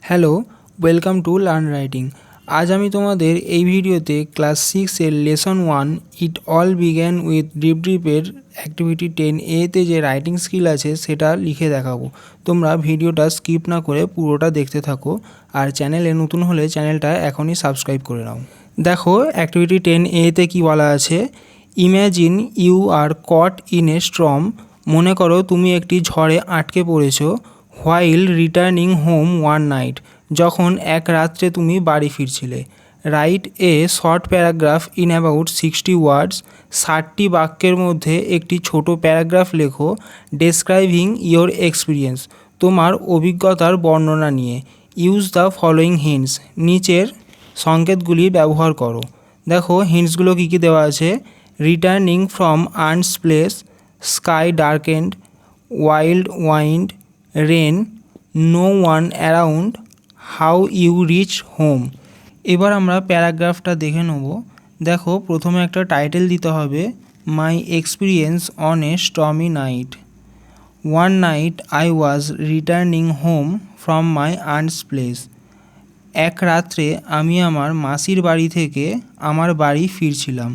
Hello, welcome to learn writing. আজ আমি তোমাদের এই ভিডিওতে ক্লাস 6-এর lesson 1 it all began with ড্রিপের অ্যাক্টিভিটি 10A-তে যে রাইটিং স্কিল আছে সেটা লিখে দেখাবো। তোমরা ভিডিওটা স্কিপ না করে পুরোটা দেখতে থাকো, আর চ্যানেলে নতুন হলে চ্যানেলটা এখনই সাবস্ক্রাইব করে নাও। দেখো অ্যাক্টিভিটি 10A-তে কি বলা আছে। Imagine you are caught in a storm. মনে করো তুমি একটি ঝড়ে আটকে পড়েছো। While returning home one night. যখন এক রাত্রে তুমি বাড়ি ফিরছিলে। Write a short paragraph in about 60 words. 60টি বাক্যের মধ্যে একটি ছোট প্যারাগ্রাফ লেখো ডেসক্রাইবিং ইয়োর এক্সপিরিয়েন্স। তোমার অভিজ্ঞতার বর্ণনা নিয়ে। Use the following hints. নিচের সংকেতগুলি ব্যবহার করো। দেখো হিন্টসগুলো কী কী দেওয়া আছে। Returning from Arne's place, sky darkened, wild wind, rain, no one around, how you reach home. এবার আমরা প্যারাগ্রাফটা দেখে নেব। দেখো প্রথমে একটা টাইটেল দিতে হবে, মাই experience on a stormy night. One night I was returning home from my aunts place. এক রাত্রে আমি আমার মাসির বাড়ি থেকে আমার বাড়ি ফিরছিলাম।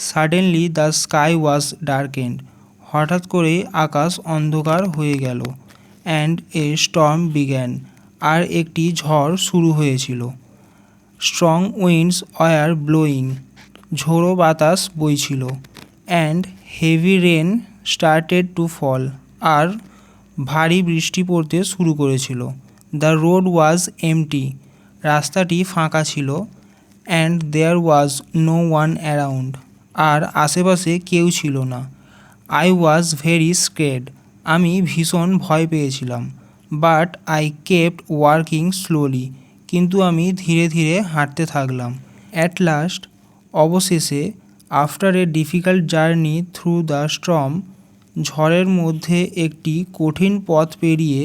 Suddenly the sky was darkened. হঠাৎ করে আকাশ অন্ধকার হয়ে গেল। And a storm began. আর একটি ঝড় শুরু হয়েছিল। Strong winds were blowing. ঝোড়ো বাতাস বইছিল। And heavy rain started to fall. আর ভারী বৃষ্টি পড়তে শুরু করেছিল। The road was empty. রাস্তাটি ফাঁকা ছিল। And there was no one around. আর আশেপাশে কেউ ছিল না। I was very scared. আমি ভীষণ ভয় পেয়েছিলাম। But I kept working slowly. কিন্তু আমি ধীরে ধীরে হাঁটতে থাকলাম। অ্যাট লাস্ট, অবশেষে, after a difficult journey through the storm, ঝড়ের মধ্যে একটি কঠিন পথ পেরিয়ে,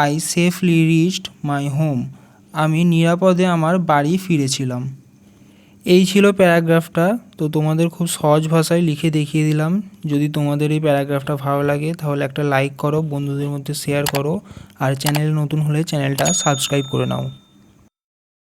I safely reached my home. আমি নিরাপদে আমার বাড়ি ফিরেছিলাম। এই ছিল প্যারাগ্রাফটা। তো তোমাদের খুব সহজ ভাষায় লিখে দেখিয়ে দিলাম। যদি তোমাদের এই প্যারাগ্রাফটা ভালো লাগে তাহলে একটা লাইক করো, বন্ধুদের মধ্যে শেয়ার করো, আর চ্যানেলে নতুন হলে চ্যানেলটা সাবস্ক্রাইব করে নাও।